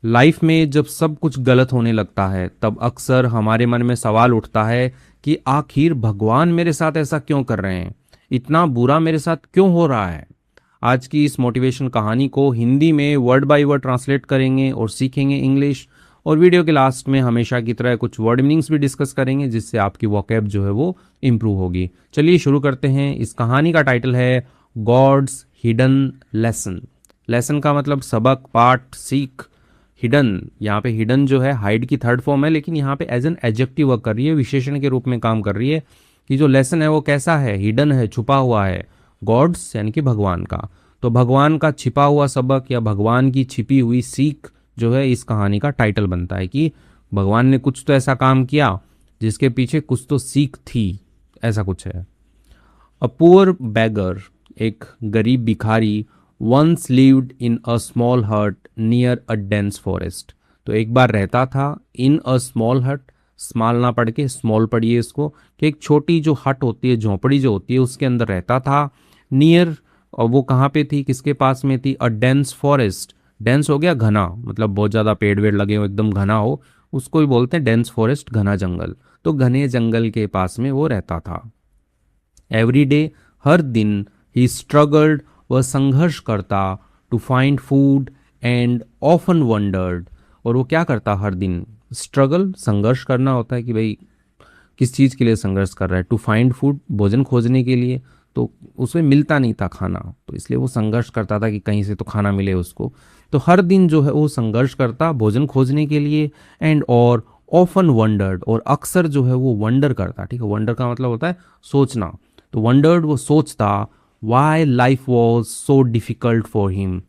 Life में जब सब कुछ गलत होने लगता है तब अक्सर हमारे मन में सवाल उठता है कि आखिर भगवान मेरे साथ ऐसा क्यों कर रहे हैं, इतना बुरा मेरे साथ क्यों हो रहा है। आज की इस मोटिवेशन कहानी को हिंदी में वर्ड बाय वर्ड ट्रांसलेट करेंगे और सीखेंगे इंग्लिश। और वीडियो के लास्ट में हमेशा की तरह कुछ वर्ड मीनिंग्स भी डिस्कस करेंगे जिससे आपकी वोकैब जो है वो इम्प्रूव होगी। चलिए शुरू करते हैं। इस कहानी का टाइटल है गॉड्स हिडन लेसन। लेसन का मतलब सबक, पाठ, सीख। हिडन, यहाँ पे हिडन जो है हाइड की थर्ड फॉर्म है, लेकिन यहाँ पे एज एन एडजेक्टिव वर्क कर रही है, विशेषण के रूप में काम कर रही है कि जो लेसन है वो कैसा है, हिडन है, छुपा हुआ है। गॉड्स यानी कि भगवान का, तो भगवान का छिपा हुआ सबक या भगवान की छिपी हुई सीख जो है इस कहानी का टाइटल बनता है कि भगवान ने कुछ तो ऐसा काम किया जिसके पीछे कुछ तो सीख थी, ऐसा कुछ है। अ पुअर बैगर, एक गरीब भिखारी, once lived in a small hut near a dense forest. तो एक बार रहता था इन अ स्मॉल हट, स्मॉल ना पढ़ के स्मॉल पढ़िए इसको, कि एक छोटी जो हट होती है, झोपड़ी जो होती है, उसके अंदर रहता था। नियर, और वो कहाँ पे थी, किसके पास में थी, अ डेंस फॉरेस्ट। डेंस हो गया घना, मतलब बहुत ज़्यादा पेड़ वेड़ लगे हो, एकदम घना हो, उसको भी बोलते हैं डेंस फॉरेस्ट, घना जंगल। तो घने जंगल के पास में वो रहता था। एवरी डे, हर दिन, ही स्ट्रगल्ड, वह संघर्ष करता, to find food and often wondered. और वो क्या करता हर दिन, स्ट्रगल, संघर्ष करना होता है कि भाई किस चीज़ के लिए संघर्ष कर रहा है, टू फाइंड फूड, भोजन खोजने के लिए। तो उसमें मिलता नहीं था खाना, तो इसलिए वो संघर्ष करता था कि कहीं से तो खाना मिले उसको। तो हर दिन जो है वो संघर्ष करता भोजन खोजने के लिए। एंड और ऑफन वंडर्ड, और अक्सर जो है वो वंडर करता, ठीक है, वंडर का मतलब होता है सोचना। तो वंडर्ड, वो सोचता, why life was so difficult for him,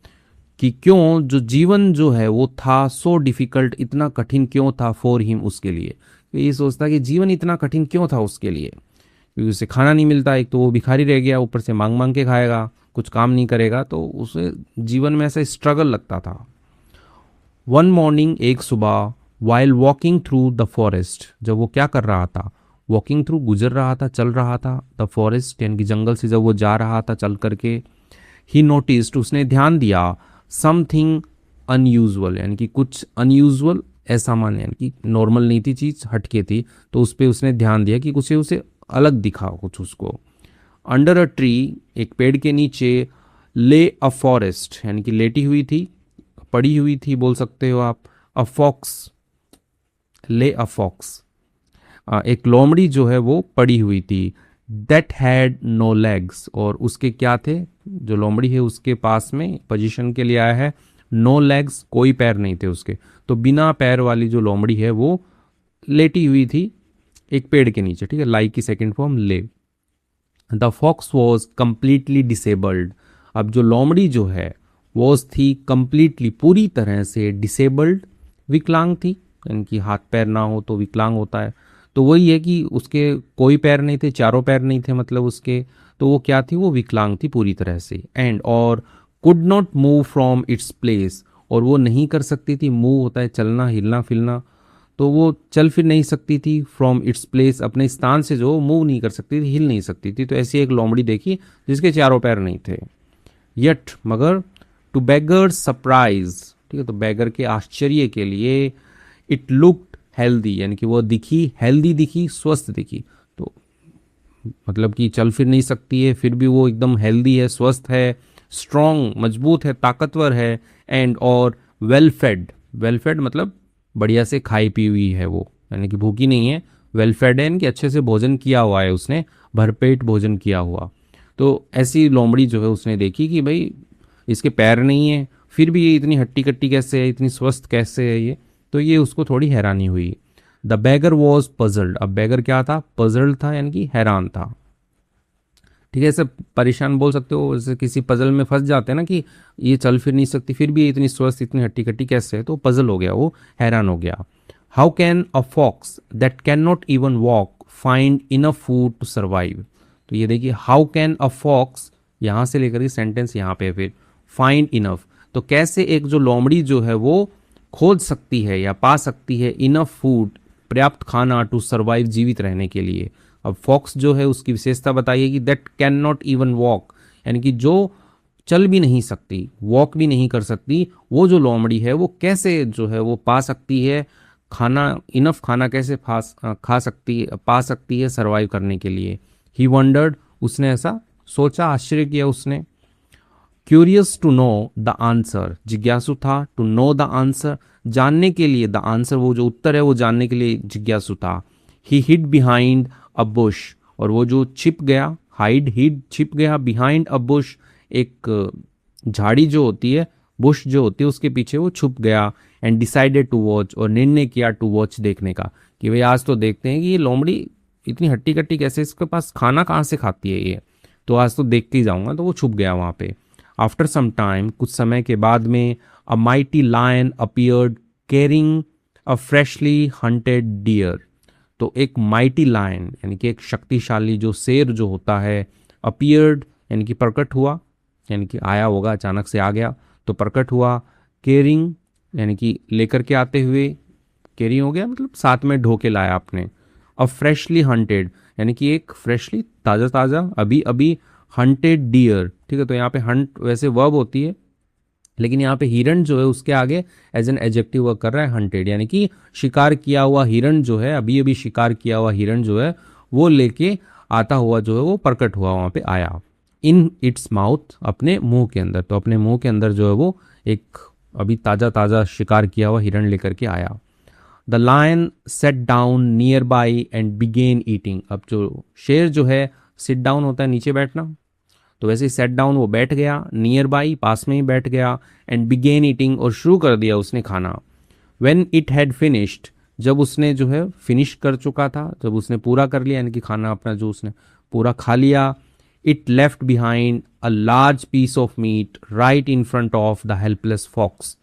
कि क्यों जो जीवन जो है वो था सो डिफिकल्ट, इतना कठिन क्यों था, फॉर हिम, उसके लिए। तो ये सोचता कि जीवन इतना कठिन क्यों था उसके लिए, क्योंकि उसे खाना नहीं मिलता, एक तो वो भिखारी रह गया, ऊपर से मांग मांग के खाएगा, कुछ काम नहीं करेगा, तो उसे जीवन में ऐसा स्ट्रगल लगता था। वन मॉर्निंग, एक सुबह, while walking through the forest, जब वो क्या कर रहा था, वॉकिंग थ्रू, गुजर रहा था, चल रहा था, द फॉरेस्ट यानी कि जंगल से जब वो जा रहा था चल करके, ही नोटिस्ड, उसने ध्यान दिया, समथिंग अनयूजुअल, यानी कि कुछ अनयूजुअल, असामान्य, यानी कि नॉर्मल नहीं थी चीज़, हटके थी, तो उस पर उसने ध्यान दिया कि कुछ उसे अलग दिखा कुछ उसको। अंडर अ ट्री, एक पेड़ के नीचे, ले अ फॉरेस्ट, यानी कि लेटी हुई थी, पड़ी हुई थी बोल सकते हो आप। अ फॉक्स, ले अ फॉक्स, एक लोमड़ी जो है वो पड़ी हुई थी। दैट हैड नो लेग्स, और उसके क्या थे, जो लोमड़ी है उसके पास में पोजीशन के लिए आया है, नो लेग्स, कोई पैर नहीं थे उसके। तो बिना पैर वाली जो लोमड़ी है वो लेटी हुई थी एक पेड़ के नीचे, ठीक है, लाई की सेकंड फॉर्म ले। The fox was completely disabled, अब जो लोमड़ी जो है वॉज थी कंप्लीटली, पूरी तरह से, डिसेबल्ड, विकलांग थी, यानी कि हाथ पैर ना हो तो विकलांग होता है। तो वही है कि उसके कोई पैर नहीं थे, चारों पैर नहीं थे मतलब उसके, तो वो क्या थी, वो विकलांग थी पूरी तरह से। एंड और could not move from its place, और वो नहीं कर सकती थी, मूव होता है चलना, हिलना फिरना, तो वो चल फिर नहीं सकती थी, फ्रॉम इट्स प्लेस, अपने स्थान से जो मूव नहीं कर सकती थी, हिल नहीं सकती थी। तो ऐसी एक लोमड़ी देखी जिसके चारों पैर नहीं थे। यट, मगर, टू बेगर्स सरप्राइज, ठीक है, तो बैगर के आश्चर्य के लिए, इट लुक्ड हेल्दी, यानी कि वो दिखी, हेल्दी दिखी, स्वस्थ दिखी। तो मतलब कि चल फिर नहीं सकती है फिर भी वो एकदम हेल्दी है, स्वस्थ है, स्ट्रॉन्ग, मजबूत है, ताकतवर है। एंड और वेल फेड, वेल फेड मतलब बढ़िया से खाई पी हुई है वो, यानी कि भूखी नहीं है, वेल फेड है, यानी कि अच्छे से भोजन किया हुआ है उसने, भरपेट भोजन किया हुआ। तो ऐसी लोमड़ी जो है उसने देखी कि भाई इसके पैर नहीं है फिर भी ये इतनी हट्टी कट्टी कैसे है, इतनी स्वस्थ कैसे है ये। तो ये उसको थोड़ी हैरानी हुई। द बैगर वॉज पजल्ड, अब बैगर क्या था, पजल्ड था, यानी कि हैरान था, ठीक है, ऐसे परेशान बोल सकते हो, जैसे किसी पजल में फंस जाते हैं ना कि ये चल फिर नहीं सकती फिर भी ये इतनी स्वस्थ, इतनी हट्टी कट्टी कैसे है, तो पजल हो गया, वो हैरान हो गया। How can a fox that can not even walk find enough food to survive. तो ये देखिए, हाउ कैन अ फॉक्स, यहाँ से लेकर के सेंटेंस यहाँ पे फिर फाइंड इनफ, तो कैसे एक जो लोमड़ी जो है वो खोज सकती है या पा सकती है इनफ फूड, पर्याप्त खाना, टू सर्वाइव, जीवित रहने के लिए। अब फॉक्स जो है उसकी विशेषता बताइए कि that can not even walk, यानी कि जो चल भी नहीं सकती, वॉक भी नहीं कर सकती, वो जो लोमड़ी है वो कैसे जो है वो पा सकती है खाना, इनफ खाना कैसे खा सकती है, पा सकती है सरवाइव करने के लिए। ही वंडर्ड, उसने ऐसा सोचा, आश्चर्य किया उसने। Curious to know the answer, जिज्ञासु था, टू नो द आंसर, जानने के लिए, द आंसर वो जो उत्तर है वो जानने के लिए जिज्ञासु था। ही हिड बिहाइंड अ बुश, और वो जो छिप गया, हाइड हिड छिप गया, बिहाइंड अ बुश एक झाड़ी जो होती है, बुश जो होती है उसके पीछे वो छुप गया। एंड डिसाइडेड टू वॉच, और निर्णय किया टू वॉच, देखने का, कि भाई आज तो देखते हैं कि ये लोमड़ी इतनी हट्टी कट्टी कैसे, इसके पास खाना कहाँ से खाती है ये, तो आज तो देख के ही जाऊंगा। तो वो छुप गया वहां पे। आफ्टर सम टाइम, कुछ समय के बाद में, a mighty lion appeared carrying a freshly hunted deer, तो एक माइटी लायन यानी कि एक शक्तिशाली जो शेर जो होता है, अपीयर्ड यानी कि प्रकट हुआ, यानी कि आया होगा, अचानक से आ गया तो प्रकट हुआ। केयरिंग यानी कि लेकर के आते हुए, केयरिंग हो गया मतलब साथ में ढो के लाया आपने। अब फ्रेशली हंटेड यानी कि एक फ्रेशली ताज़ा ताज़ा अभी अभी हंटेड डियर, ठीक है। तो यहाँ पे हंट वैसे वर्ब होती है, लेकिन यहाँ पे हिरण जो है उसके आगे एज एन एडजेक्टिव वर्क कर रहा है हंटेड, यानी कि शिकार किया हुआ हिरण जो है, अभी अभी शिकार किया हुआ हिरण जो है वो लेके आता हुआ जो है वो प्रकट हुआ, वहां पे आया। इन इट्स माउथ, अपने मुंह के अंदर, तो अपने मुंह के अंदर जो है वो एक अभी ताज़ा ताज़ा शिकार किया हुआ हिरण लेकर के आया। The lion sat down nearby and began eating, अब जो शेर जो है, सिट डाउन होता है नीचे बैठना, तो वैसे ही सेट डाउन वो बैठ गया, नियर बाई पास में ही बैठ गया, एंड बिगेन ईटिंग और शुरू कर दिया उसने खाना। व्हेन इट हैड फिनिश्ड, जब उसने जो है फिनिश कर चुका था, जब उसने पूरा कर लिया यानी कि खाना अपना जो उसने पूरा खा लिया, it left behind a large piece of meat right in front of the helpless fox,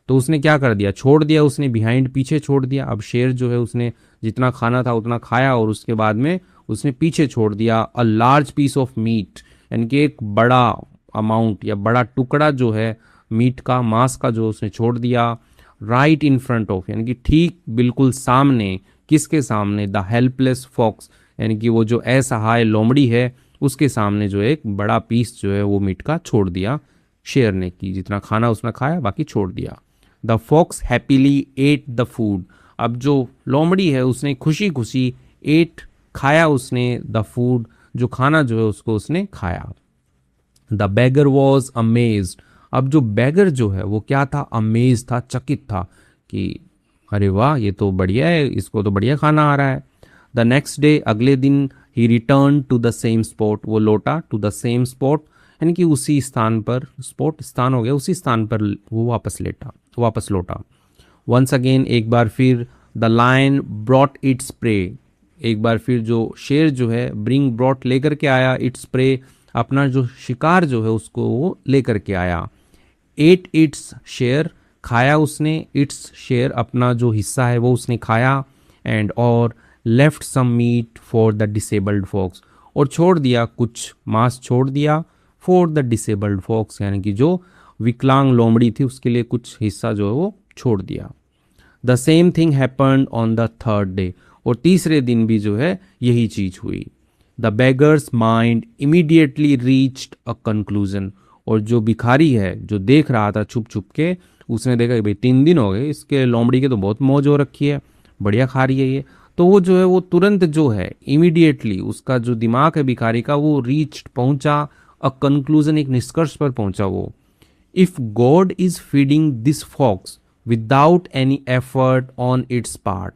तो उसने क्या कर दिया, छोड़ दिया उसने, बिहाइंड पीछे छोड़ दिया। अब शेर जो है उसने जितना खाना था उतना खाया और उसके बाद में उसने पीछे छोड़ दिया a large piece of meat, यानी कि एक बड़ा अमाउंट या बड़ा टुकड़ा जो है मीट का, मांस का, जो उसने छोड़ दिया। राइट इन फ्रंट ऑफ यानी कि ठीक बिल्कुल सामने, किसके सामने, द हेल्पलेस फॉक्स यानी कि वो जो असहाय लोमड़ी है उसके सामने जो एक बड़ा पीस जो है वो मीट का छोड़ दिया शेर ने, की जितना खाना उसने खाया बाकी छोड़ दिया। The fox happily ate the food, अब जो लोमड़ी है उसने खुशी खुशी एट खाया उसने, द फूड जो खाना जो है उसको उसने खाया। द बैगर वॉज अमेज्ड, अब जो बैगर जो है वो क्या था, अमेज था, चकित था कि अरे वाह ये तो बढ़िया है, इसको तो बढ़िया खाना आ रहा है। द नेक्स्ट डे, अगले दिन, ही return to the same spot, वो लौटा, टू द सेम स्पॉट यानी कि उसी स्थान पर, स्पॉट स्थान हो गया, उसी स्थान पर वो वापस लौटा। वंस अगेन, एक बार फिर, the lion brought its prey, एक बार फिर जो शेर जो है, ब्रिंग ब्रॉट लेकर के आया, इट्स प्रे अपना जो शिकार जो है उसको वो लेकर के आया। एट इट्स शेयर, खाया उसने, इट्स शेयर अपना जो हिस्सा है वो उसने खाया। एंड और left some meat for the disabled fox, और छोड़ दिया कुछ मांस, छोड़ दिया फॉर द डिसेबल्ड फॉक्स यानी कि जो विकलांग लोमड़ी थी उसके लिए कुछ हिस्सा जो है वो छोड़ दिया। The same thing happened on the third day, और तीसरे दिन भी जो है यही चीज हुई। The beggars mind immediately reached a conclusion, और जो भिखारी है जो देख रहा था छुप छुप के, उसने देखा कि भाई 3 दिन हो गए, इसके लोमड़ी के तो बहुत मौज हो रखी है, बढ़िया खा रही है ये, तो वो जो है वो तुरंत जो है इमीडिएटली उसका जो दिमाग है भिखारी का वो रीच्ड पहुंचा, अ कंक्लूजन एक निष्कर्ष पर पहुंचा वो। If God is feeding this fox without any effort on its part,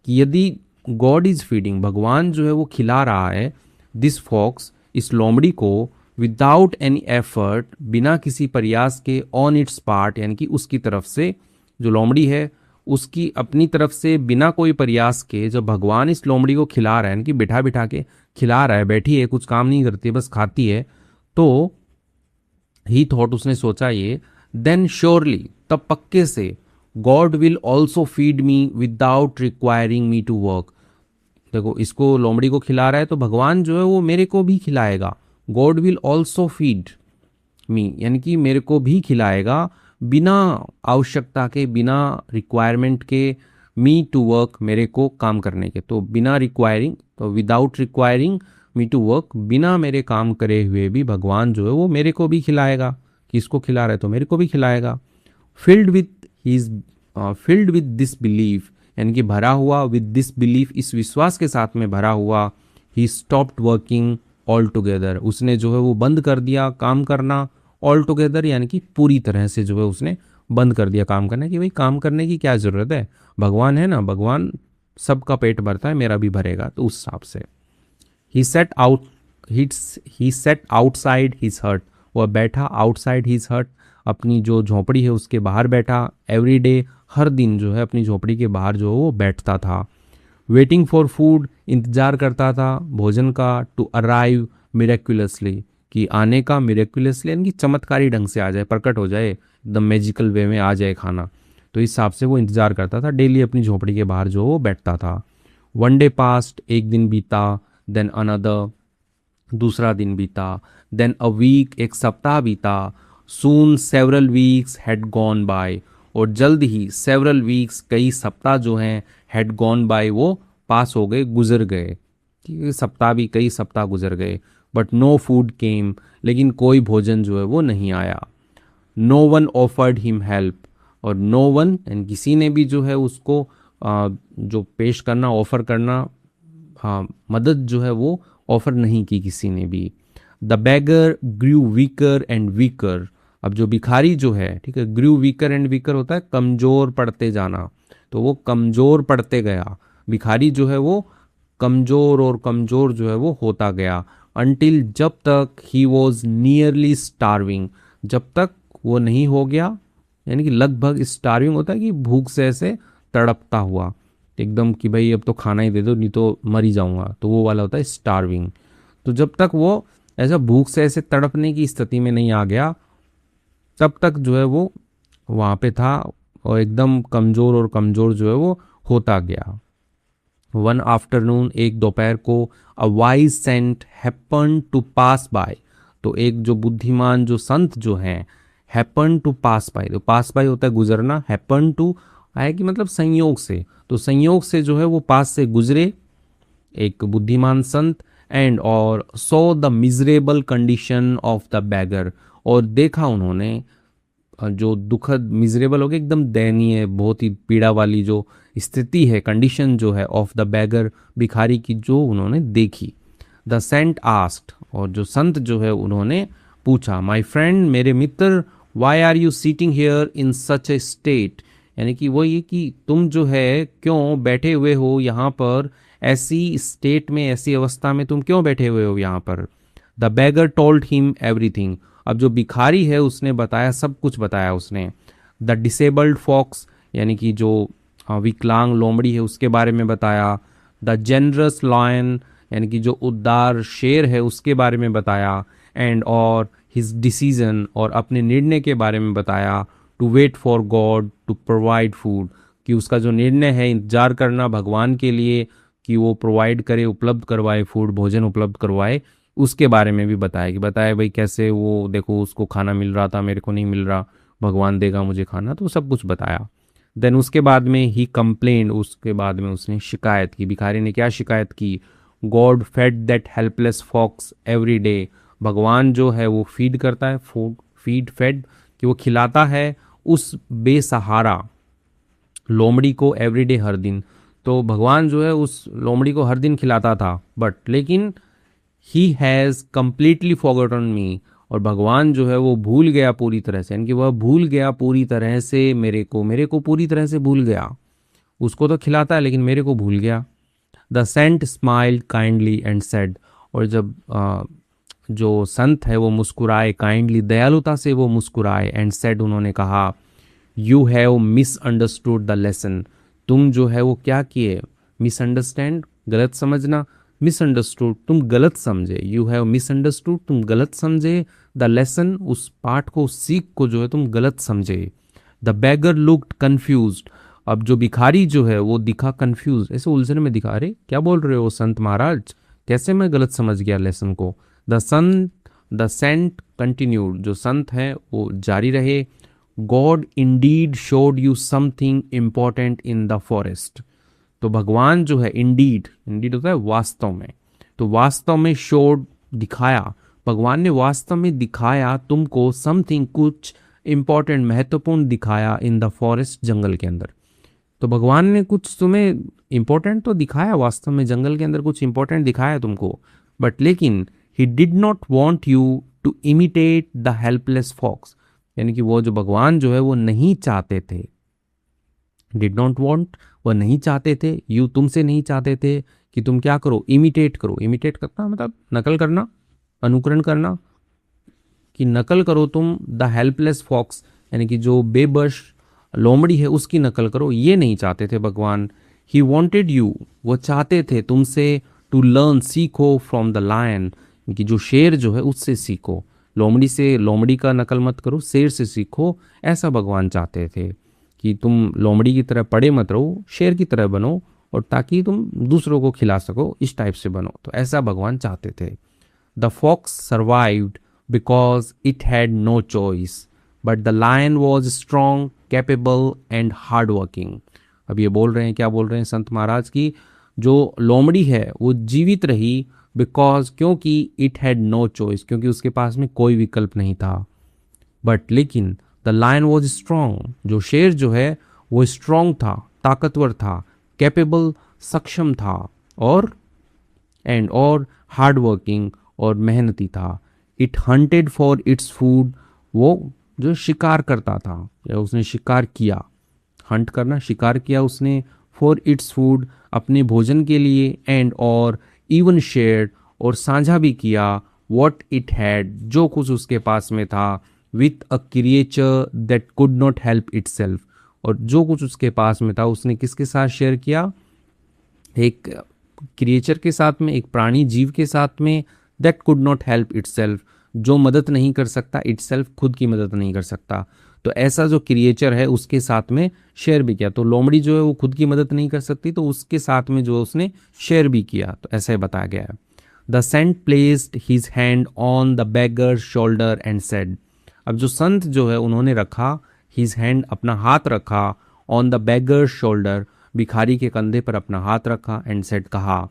कि यदि गॉड इज फीडिंग, भगवान जो है वो खिला रहा है, दिस फॉक्स इस लोमड़ी को, विदाउट एनी एफर्ट बिना किसी प्रयास के, ऑन इट्स पार्ट यानी कि उसकी तरफ से, जो लोमड़ी है उसकी अपनी तरफ से बिना कोई प्रयास के, जब भगवान इस लोमड़ी को खिला रहा है यानी कि बिठा बिठा के खिला रहा है, बैठी है कुछ काम नहीं करती बस खाती है, तो ही थॉट उसने सोचा ये, देन श्योरली तब पक्के से, God will also feed me without requiring me to work, देखो इसको लोमड़ी को खिला रहा है तो भगवान जो है वो मेरे को भी खिलाएगा। गॉड विल ऑल्सो फीड मी यानी कि मेरे को भी खिलाएगा बिना आवश्यकता के, बिना रिक्वायरमेंट के, मी टू वर्क मेरे को काम करने के, तो बिना रिक्वायरिंग, तो without requiring me to work, बिना मेरे काम करे हुए भी भगवान जो है वो मेरे को भी खिलाएगा। किसको खिला रहा है? तो मेरे को भी खिलाएगा। Filled with his filled with this belief, यानी कि भरा हुआ विद दिस बिलीफ, इस विश्वास के साथ में भरा हुआ, he stopped working all together, उसने जो है वो बंद कर दिया काम करना, ऑल टुगेदर यानी कि पूरी तरह से जो है उसने बंद कर दिया काम करना, कि भाई काम करने की क्या ज़रूरत है, भगवान है ना, भगवान सबका पेट भरता है, मेरा भी भरेगा। तो उस हिसाब से ही सेट आउट ही सेट आउटसाइड हिज हट, वह बैठा आउटसाइड हिज हट, अपनी जो झोपड़ी है उसके बाहर बैठा। एवरी डे, हर दिन जो है अपनी झोपड़ी के बाहर जो है वो बैठता था। वेटिंग फॉर फूड, इंतजार करता था भोजन का। टू अराइव मिरेक्युलसली, कि आने का, मिरेक्युलसली यानी कि चमत्कारी ढंग से आ जाए, प्रकट हो जाए, एकदम मैजिकल वे में आ जाए खाना। तो इस हिसाब से वो इंतजार करता था, डेली अपनी झोपड़ी के बाहर जो वो बैठता था। वन डे पास्ट, एक दिन बीता। देन अनदर, दूसरा दिन बीता। देन अ वीक, एक सप्ताह बीता। Soon several weeks had gone by, और जल्द ही सेवरल वीक्स, कई सप्ताह जो हैं, हैड गॉन बाय, वो पास हो गए, गुजर गए। ठीक है, सप्ताह भी, कई सप्ताह गुजर गए। बट नो फूड केम, लेकिन कोई भोजन जो है वो नहीं आया। No one offered him help, और नो वन यानी किसी ने भी जो है उसको जो पेश करना, ऑफर करना, हाँ मदद जो है वो ऑफर नहीं की किसी ने भी। The beggar grew weaker and weaker, अब जो भिखारी जो है, ठीक है, ग्रू वीकर एंड वीकर होता है कमजोर पड़ते जाना, तो वो कमजोर पड़ते गया, भिखारी जो है वो कमजोर और कमजोर जो है वो होता गया। अनटिल, जब तक, ही वॉज नियरली स्टार्विंग, जब तक वो नहीं हो गया, यानी कि लगभग, स्टार्विंग होता है कि भूख से ऐसे तड़पता हुआ एकदम, कि भाई अब तो खाना ही दे दो नहीं तो मर ही जाऊंगा, तो वो वाला होता है स्टार्विंग। तो जब तक वो ऐसा भूख से ऐसे तड़पने की स्थिति में नहीं आ गया, तब तक जो है वो वहाँ पे था, और एकदम कमज़ोर और कमज़ोर जो है वो होता गया। वन आफ्टरनून, एक दोपहर को, a wise saint happen to pass by, तो एक जो बुद्धिमान जो संत जो हैं, हैपन टू पास बाय, तो पास बाय होता है गुजरना, हैपन टू आया कि मतलब संयोग से, तो संयोग से जो है वो पास से गुजरे एक बुद्धिमान संत। एंड, और so the miserable condition of the bagger, और देखा उन्होंने जो दुखद, मिजरेबल हो गया एकदम दयनीय, बहुत ही पीड़ा वाली जो स्थिति है, कंडीशन जो है, ऑफ द बैगर, भिखारी की, जो उन्होंने देखी। द सेंट आस्क्ड, और जो संत जो है उन्होंने पूछा, माय फ्रेंड, मेरे मित्र, why are you sitting here in such a state, यानी कि वो ये कि तुम जो है क्यों बैठे हुए हो यहाँ पर, ऐसी स्टेट में, ऐसी अवस्था में तुम क्यों बैठे हुए हो यहाँ पर। The bagger told him everything, अब जो भिखारी है उसने बताया, सब कुछ बताया उसने। द डिसेबल्ड फॉक्स, यानी कि जो विकलांग लोमड़ी है उसके बारे में बताया। द जेनरस लायन, यानी कि जो उदार शेर है उसके बारे में बताया। एंड, और हिज डिसीजन, और अपने निर्णय के बारे में बताया। To wait for God to provide food, कि उसका जो निर्णय है, इंतजार करना भगवान के लिए कि वो प्रोवाइड करे, उपलब्ध करवाए, फूड, भोजन उपलब्ध करवाए, उसके बारे में भी बताया, कि बताया भाई कैसे वो देखो उसको खाना मिल रहा था, मेरे को नहीं मिल रहा, भगवान देगा मुझे खाना, तो सब कुछ बताया। देन उसके बाद में ही कंप्लेन, उसके बाद में उसने शिकायत की। भिखारी ने क्या शिकायत की? God fed that helpless fox every day, भगवान जो है वो फीड करता है, फूड, फीड, फेड, कि वो खिलाता है उस बेसहारा लोमड़ी को, एवरीडे, हर दिन। तो भगवान जो है उस लोमड़ी को हर दिन खिलाता था, बट लेकिन ही हैज़ कम्प्लीटली फॉरगॉटन मी, और भगवान जो है वो भूल गया पूरी तरह से, यानी कि वह भूल गया पूरी तरह से मेरे को पूरी तरह से भूल गया। उसको तो खिलाता है लेकिन मेरे को भूल गया। The saint smiled kindly and said, और जब जो संत है वो मुस्कुराए, काइंडली, दयालुता से वो मुस्कुराए, एंड सेड, उन्होंने कहा, you have misunderstood the lesson, तुम जो है वो क्या किए, मिसअंडरस्टैंड, गलत समझना, मिसअंडरस्टूड, तुम गलत समझे, यू हैव मिसअंडरस्टूड, तुम गलत समझे, द लेसन, उस पाठ को, उस सीख को जो है तुम गलत समझे। द बैगर लुक्ड कन्फ्यूज्ड, अब जो भिखारी जो है वो दिखा कंफ्यूज, ऐसे उलझन में दिखा, अरे क्या बोल रहे हो संत महाराज, कैसे मैं गलत समझ गया लेसन को। द सेंट कंटिन्यूड, जो संत है वो जारी रहे। God Indeed showed you something important in the forest, तो भगवान जो है, इंडीड, इंडीड होता है वास्तव में, तो वास्तव में शोड दिखाया, भगवान ने वास्तव में दिखाया तुमको समथिंग, कुछ इंपॉर्टेंट महत्वपूर्ण दिखाया इन द फॉरेस्ट, जंगल के अंदर। तो भगवान ने कुछ तुम्हें इंपॉर्टेंट तो दिखाया, वास्तव में जंगल के अंदर कुछ इंपॉर्टेंट दिखाया तुमको, बट लेकिन he did not want you to imitate the helpless fox, यानी कि वो जो भगवान जो है वो नहीं चाहते थे, डिड नॉट वॉन्ट, वो नहीं चाहते थे, यू तुमसे नहीं चाहते थे कि तुम क्या करो, इमिटेट करो। इमिटेट करना मतलब नकल करना, अनुकरण करना, कि नकल करो तुम द हेल्पलेस फॉक्स, यानी कि जो बेबस लोमड़ी है उसकी नकल करो, ये नहीं चाहते थे भगवान। ही वॉन्टेड यू, वो चाहते थे तुमसे, टू लर्न, सीखो, फ्रॉम द लायन, कि जो शेर जो है उससे सीखो, लोमड़ी से, लोमड़ी का नकल मत करो, शेर से सीखो, ऐसा भगवान चाहते थे कि तुम लोमड़ी की तरह पड़े मत रहो, शेर की तरह बनो, और ताकि तुम दूसरों को खिला सको, इस टाइप से बनो। तो ऐसा भगवान चाहते थे। The fox survived because it had no choice, but the lion was strong, capable and hard working. अब ये बोल रहे हैं, क्या बोल रहे हैं संत महाराज की, जो लोमड़ी है वो जीवित रही, बिकॉज, क्योंकि इट हैड नो चॉइस, क्योंकि उसके पास में कोई विकल्प नहीं था, बट लेकिन द लायन वॉज स्ट्रॉन्ग, जो शेर जो है वो स्ट्रॉन्ग था, ताकतवर था, कैपेबल, सक्षम था, और हार्ड वर्किंग, और मेहनती था। It hunted for its food, वो जो शिकार करता था, या उसने शिकार किया, हंट करना, शिकार किया उसने, फॉर इट्स फूड, अपने भोजन के लिए, एंड और इवन शेयर्ड, और साझा भी किया, व्हाट इट हैड, जो कुछ उसके पास में था, with a creature that could not help itself, और जो कुछ उसके पास में था उसने किसके साथ शेयर किया, एक क्रिएचर के साथ में, एक प्राणी जीव के साथ में, that could not help itself, जो मदद नहीं कर सकता, इटसेल्फ खुद की मदद नहीं कर सकता, तो ऐसा जो क्रिएचर है उसके साथ में शेयर भी किया। तो लोमड़ी जो है वो खुद की मदद नहीं कर सकती, तो उसके साथ में जो उसने शेयर भी किया, तो ऐसा ही बताया गया है। The saint placed his hand on the beggar shoulder and said, अब जो संत जो है उन्होंने रखा, हिज हैंड, अपना हाथ रखा, ऑन द बेगर शोल्डर, भिखारी के कंधे पर अपना हाथ रखा, एंड सेड, कहा,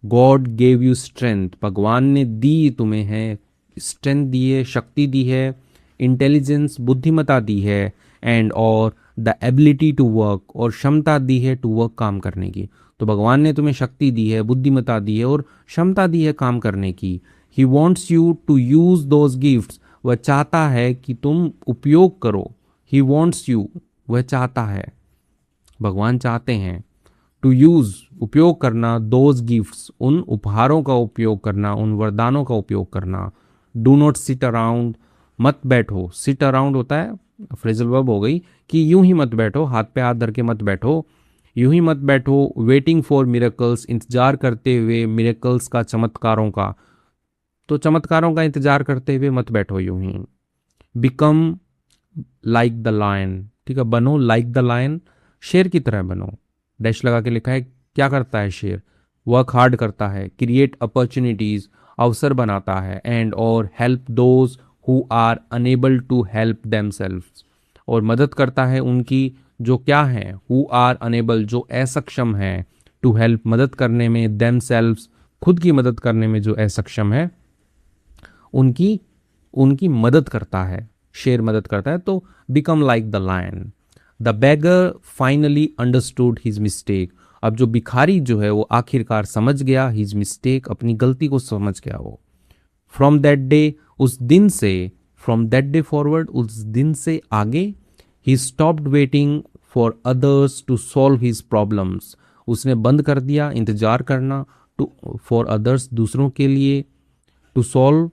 गॉड गेव यू स्ट्रेंथ, भगवान ने दी तुम्हें है, स्ट्रेंथ दी है, शक्ति दी है, इंटेलिजेंस, बुद्धिमता दी है, एंड और द एबिलिटी टू वर्क, और क्षमता दी है, टू वर्क, काम करने की। तो भगवान ने तुम्हें शक्ति दी है, बुद्धिमता दी है, और क्षमता दी है काम करने की। He wants you to use those gifts, वह चाहता है कि तुम उपयोग करो। ही वॉन्ट्स यू, वह चाहता है, भगवान चाहते हैं, टू यूज, उपयोग करना, दोज गिफ्ट्स, उन उपहारों का उपयोग करना, उन वरदानों का उपयोग करना। डू नॉट सिट अराउंड, मत बैठो, सिट अराउंड होता है फ्रेजल वर्ब हो गई, कि यूं ही मत बैठो, हाथ पे हाथ धर के मत बैठो, यूं ही मत बैठो, वेटिंग फॉर मिरेकल्स, इंतजार करते हुए मिरेकल्स का, चमत्कारों का, तो चमत्कारों का इंतजार करते हुए मत बैठो यूं ही। बिकम लाइक द लायन, ठीक है, बनो लाइक द लायन, शेर की तरह बनो, डैश लगा के लिखा है, क्या करता है शेर, वर्क हार्ड करता है, क्रिएट अपॉर्चुनिटीज, अवसर बनाता है, एंड और help those who are unable to help themselves, और मदद करता है उनकी जो क्या है, हु आर अनेबल, जो असक्षम है, टू हेल्प, मदद करने में, देमसेल्व्स, खुद की मदद करने में जो असक्षम है, उनकी उनकी मदद करता है, शेर मदद करता है। तो become like the lion. The beggar finally understood his mistake, अब जो भिखारी जो है वो आखिरकार समझ गया, हिज मिस्टेक, अपनी गलती को समझ गया वो। फ्रॉम दैट डे, उस दिन से, फ्रॉम दैट डे फॉरवर्ड, उस दिन से आगे, he stopped waiting for others to solve his problems, उसने बंद कर दिया इंतजार करना, टू फॉर अदर्स, दूसरों के लिए, टू सॉल्व,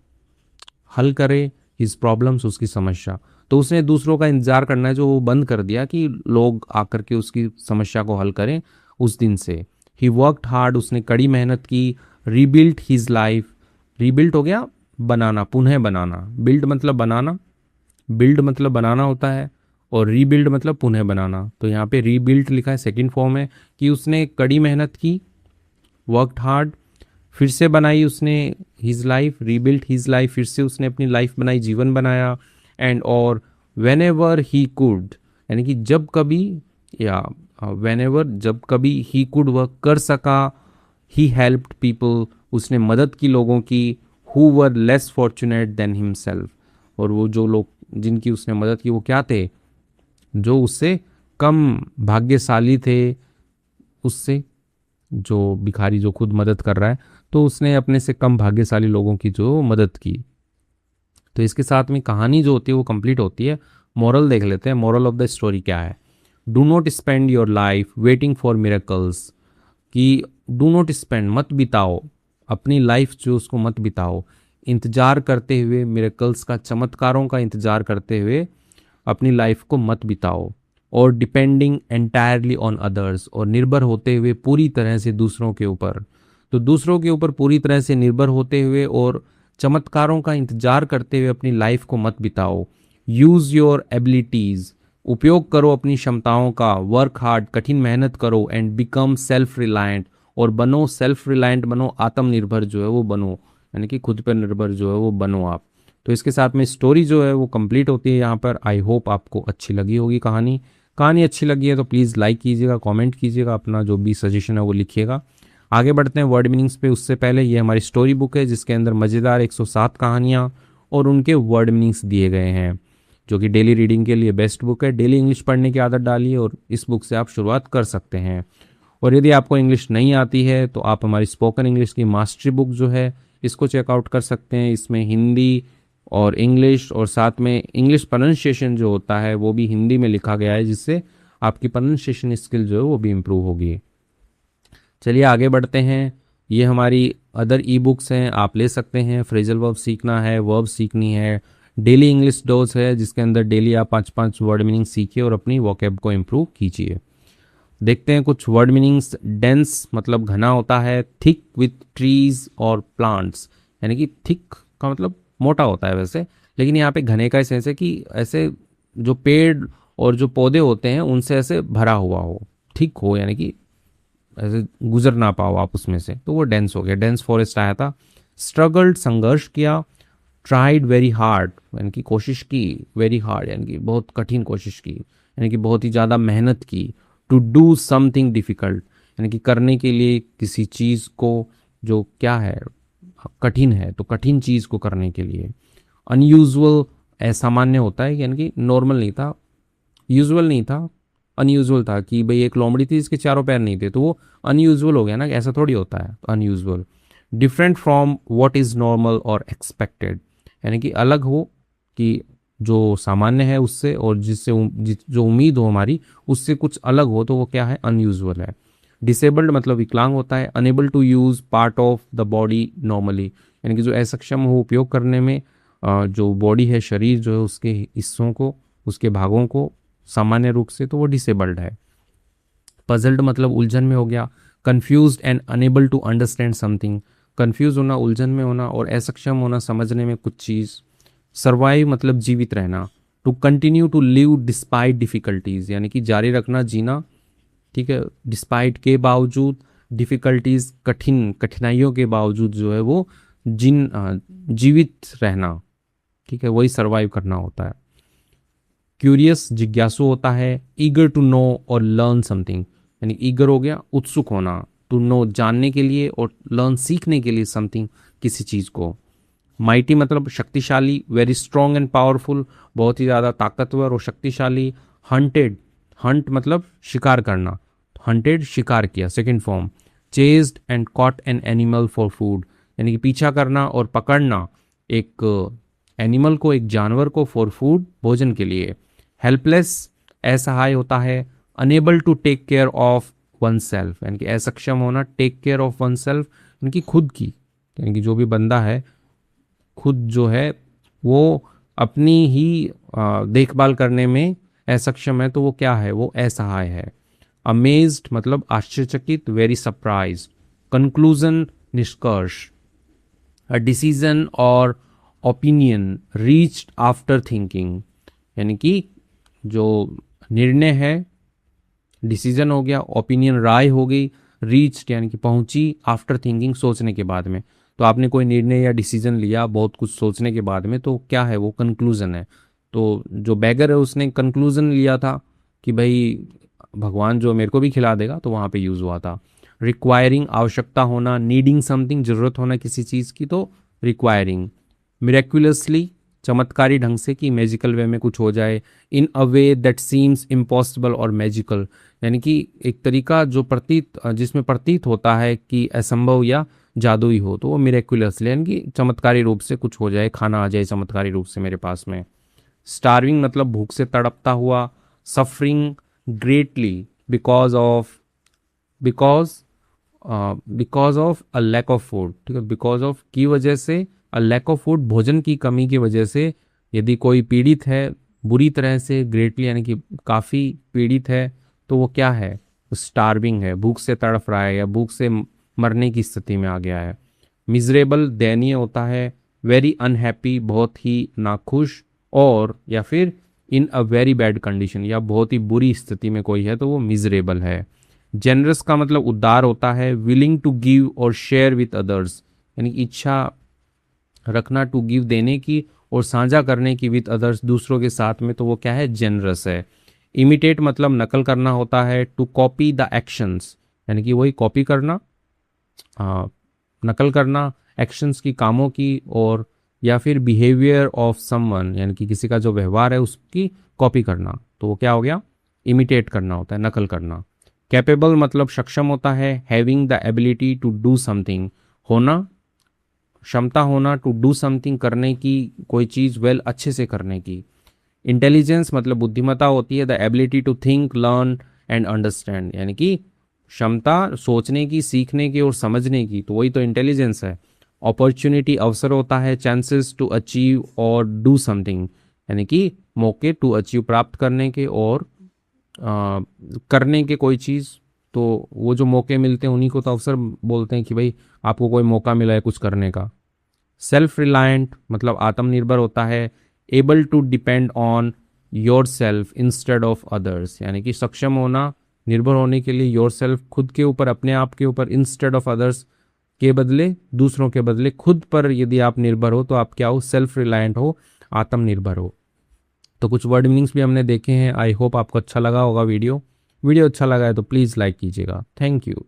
हल करे, हिज प्रॉब्लम्स, उसकी समस्या, तो उसने दूसरों का इंतजार करना है जो वो बंद कर दिया, कि लोग आकर के उसकी समस्या को हल करें। उस दिन से ही वर्कड हार्ड, उसने कड़ी मेहनत की, रीबिल्ट हिज लाइफ, रीबिल्ट हो गया बनाना, पुनः बनाना, बिल्ड मतलब बनाना, बिल्ड मतलब बनाना होता है, और रीबिल्ड मतलब पुनः बनाना। तो यहाँ पे रीबिल्ट लिखा है, सेकंड फॉर्म है, कि उसने कड़ी मेहनत की, वर्कड हार्ड, फिर से बनाई उसने his life, rebuilt his life, फिर से उसने अपनी लाइफ बनाई, जीवन बनाया, एंड और वेन एवर ही कुड, यानी कि जब कभी, या वेन एवर, जब कभी, ही कुड, वह कर सका, ही हेल्प्ड पीपल, उसने मदद की लोगों की who were less fortunate than himself. और वो जो लोग जिनकी उसने मदद की वो क्या थे, जो उससे कम भाग्यशाली थे, उससे जो भिखारी जो खुद मदद कर रहा है, तो उसने अपने से कम भाग्यशाली लोगों की जो मदद की। तो इसके साथ में कहानी जो होती है वो कंप्लीट होती है। मॉरल देख लेते हैं, मॉरल ऑफ द स्टोरी क्या है। Do not spend your life waiting for miracles, कि डू नॉट स्पेंड मत बिताओ अपनी लाइफ जो उसको मत बिताओ इंतजार करते हुए, मिरेकल्स का, चमत्कारों का इंतजार करते हुए अपनी लाइफ को मत बिताओ। और डिपेंडिंग एंटायरली ऑन अदर्स, और निर्भर होते हुए पूरी तरह से दूसरों के ऊपर। तो दूसरों के ऊपर पूरी तरह से निर्भर होते हुए और चमत्कारों का इंतजार करते हुए अपनी लाइफ को मत बिताओ। यूज़ योर एबिलिटीज़, उपयोग करो अपनी क्षमताओं का। वर्क हार्ड, कठिन मेहनत करो। एंड बिकम सेल्फ रिलायंट, और बनो सेल्फ रिलायंट बनो, आत्मनिर्भर जो है वो बनो, यानी कि खुद पर निर्भर जो है वो बनो आप। तो इसके साथ में स्टोरी जो है वो कंप्लीट होती है यहाँ पर। आई होप आपको अच्छी लगी होगी कहानी। कहानी अच्छी लगी है तो प्लीज़ लाइक कीजिएगा, कमेंट कीजिएगा, अपना जो भी सजेशन है वो लिखिएगा। आगे बढ़ते हैं वर्ड मीनिंग्स पे। उससे पहले ये हमारी स्टोरी बुक है जिसके अंदर मज़ेदार 107 कहानियाँ और उनके वर्ड मीनिंग्स दिए गए हैं, जो कि डेली रीडिंग के लिए बेस्ट बुक है। डेली इंग्लिश पढ़ने की आदत डालिए और इस बुक से आप शुरुआत कर सकते हैं। और यदि आपको इंग्लिश नहीं आती है तो आप हमारी स्पोकन इंग्लिश की मास्टरी बुक जो है इसको चेकआउट कर सकते हैं। इसमें हिंदी और इंग्लिश और साथ में इंग्लिश प्रोनाउंसिएशन जो होता है वो भी हिंदी में लिखा गया है, जिससे आपकी प्रोनाउंसिएशन स्किल जो है वो भी इम्प्रूव होगी। चलिए आगे बढ़ते हैं। ये हमारी अदर ई बुक्स हैं, आप ले सकते हैं। फ्रेजल वर्ब सीखना है, वर्ब सीखनी है। डेली इंग्लिश डोज है जिसके अंदर डेली आप 5-5 वर्ड मीनिंग सीखिए और अपनी वोकैब को इम्प्रूव कीजिए। देखते हैं कुछ वर्ड मीनिंग्स। डेंस मतलब घना होता है। थिक विथ ट्रीज और प्लांट्स, यानी कि थिक का मतलब मोटा होता है वैसे, लेकिन यहाँ पे घने का सेंस है कि ऐसे जो पेड़ और जो पौधे होते हैं उनसे ऐसे भरा हुआ हो, थिक हो, यानी कि ऐसे गुजर ना पाओ आप उसमें से, तो वो डेंस हो गया। डेंस फॉरेस्ट आया था। स्ट्रगल्ड संघर्ष किया। ट्राइड वेरी हार्ड, यानी कि कोशिश की। वेरी हार्ड यानी कि बहुत कठिन कोशिश की, यानी कि बहुत ही ज़्यादा मेहनत की। टू डू समथिंग डिफ़िकल्ट, यानी कि करने के लिए किसी चीज़ को जो क्या है कठिन है, तो कठिन चीज़ को करने के लिए। अनयूजुअल असामान्य होता है, यानी कि नॉर्मल नहीं था, यूजुअल नहीं था, अनयूजुअल था। कि भाई एक लोमड़ी थी इसके चारों पैर नहीं थे, तो वो अनयूजुअल हो गया ना, ऐसा थोड़ी होता है, तो unusual. Different from what is normal और एक्सपेक्टेड, यानी कि अलग हो, कि जो सामान्य है उससे, और जिससे जो उम्मीद हो हमारी उससे कुछ अलग हो, तो वो क्या है, अनयूजुअल है। डिसेबल्ड मतलब विकलांग होता है। Unable to use part of the body normally, यानी कि जो असक्षम हो उपयोग करने में, जो बॉडी है, शरीर जो है उसके हिस्सों को, उसके भागों को सामान्य रूप से, तो वो डिसेबल्ड है। पजल्ड मतलब उलझन में हो गया। Confused and unable to understand something, confuse होना, उलझन में होना, और असक्षम होना समझने में कुछ चीज़। सर्वाइव मतलब जीवित रहना। To continue to live despite difficulties, यानी कि जारी रखना, जीना, ठीक है, डिस्पाइट के बावजूद, डिफ़िकल्टीज़ कठिनाइयों के बावजूद जो है वो जीवित रहना, ठीक है, वही सर्वाइव करना होता है। क्यूरियस जिज्ञासु होता है। ईगर टू नो और लर्न समथिंग, यानी ईगर हो गया उत्सुक होना, टू नो जानने के लिए, और लर्न सीखने के लिए, समथिंग किसी चीज़ को। माइटी मतलब शक्तिशाली। वेरी स्ट्रॉन्ग एंड पावरफुल, बहुत ही ज़्यादा ताकतवर और शक्तिशाली। हंटेड, हंट मतलब शिकार करना, हंटेड शिकार किया, second form. Chased and caught an animal for food, यानी कि पीछा करना और पकड़ना एक एनिमल को, एक जानवर को, फॉर फूड भोजन के लिए। हेल्पलेस असहाय होता है। Unable to take care of oneself, यानी कि असक्षम होना। Take care of oneself यानी कि खुद की, यानी कि जो भी बंदा है खुद जो है वो अपनी ही देखभाल करने में असक्षम है, तो वो क्या है, वो असहाय है। अमेज्ड मतलब आश्चर्यचकित। Very surprise. कंक्लूजन निष्कर्ष। अ डिसीजन और ओपिनियन रीच्ड आफ्टर थिंकिंग, यानी कि जो निर्णय है, डिसीजन हो गया, ओपिनियन राय हो गई, रीच्ड यानी कि पहुंची, आफ्टर थिंकिंग सोचने के बाद में। तो आपने कोई निर्णय या डिसीजन लिया बहुत कुछ सोचने के बाद में, तो क्या है, वो कंक्लूजन है। तो जो बैगर है उसने कंक्लूजन लिया था कि भाई भगवान जो मेरे को भी खिला देगा, तो वहाँ पे यूज़ हुआ था। रिक्वायरिंग आवश्यकता होना, नीडिंग समथिंग जरूरत होना किसी चीज़ की तो रिक्वायरिंग, मिरेक्युलसली चमत्कारी ढंग से कि मैजिकल वे में कुछ हो जाए, इन अ वे दैट सीम्स इम्पॉसिबल और मैजिकल यानी कि एक तरीका जो जिसमें प्रतीत होता है कि असंभव या जादुई हो, तो वो मिरेक्युलसली यानी कि चमत्कारी रूप से कुछ हो जाए, खाना आ जाए चमत्कारी रूप से मेरे पास में। स्टार्विंग मतलब भूख से तड़पता हुआ, suffering greatly because of because because of a lack of food, ठीक है, बिकॉज ऑफ की वजह से, अ लैक ऑफ फूड भोजन की कमी की वजह से यदि कोई पीड़ित है बुरी तरह से, ग्रेटली यानी कि काफ़ी पीड़ित है, तो वो क्या है, स्टार्विंग है, भूख से तड़फ रहा है या भूख से मरने की स्थिति में आ गया है। मिजरेबल दयनीय होता है, वेरी अनहैप्पी बहुत ही नाखुश, और या फिर इन अ वेरी बैड कंडीशन या बहुत ही बुरी स्थिति में कोई है तो वो मिजरेबल है। जेनरस का मतलब उदार होता है, विलिंग टू गिव और शेयर विथ अदर्स यानी कि इच्छा रखना टू गिव देने की और साझा करने की विथ अदर्स दूसरों के साथ में, तो वो क्या है, जेनरस है। इमिटेट मतलब नकल करना होता है, टू कॉपी द एक्शंस यानी कि वही कॉपी करना, नकल करना एक्शंस की, कामों की, और या फिर बिहेवियर ऑफ समवन यानी कि किसी का जो व्यवहार है उसकी कॉपी करना, तो वो क्या हो गया, इमिटेट करना होता है, नकल करना। कैपेबल मतलब सक्षम होता है, having the ability to do something होना, क्षमता होना, टू डू समथिंग करने की, कोई चीज़ वेल अच्छे से करने की। इंटेलिजेंस मतलब बुद्धिमत्ता होती है, the ability to think learn and understand यानी कि क्षमता सोचने की, सीखने की और समझने की, तो वही तो इंटेलिजेंस है। अपॉर्चुनिटी अवसर होता है, चांसेस टू अचीव और डू समथिंग यानी कि मौके, टू अचीव प्राप्त करने के और करने के कोई चीज़, तो वो जो मौके मिलते हैं उन्हीं को तो अवसर बोलते हैं कि भाई आपको कोई मौका मिला है कुछ करने का। सेल्फ रिलायंट मतलब आत्मनिर्भर होता है, able to depend on yourself instead of others यानी कि सक्षम होना, निर्भर होने के लिए योर सेल्फ खुद के ऊपर, अपने आप के ऊपर, इंस्टेड ऑफ अदर्स के बदले, दूसरों के बदले खुद पर यदि आप निर्भर हो तो आप क्या हो, सेल्फ रिलायंट हो, आत्मनिर्भर हो। तो कुछ वर्ड मीनिंग्स भी हमने देखे हैं। आई होप आपको अच्छा लगा होगा वीडियो अच्छा लगा है तो प्लीज़ लाइक कीजिएगा। Thank you.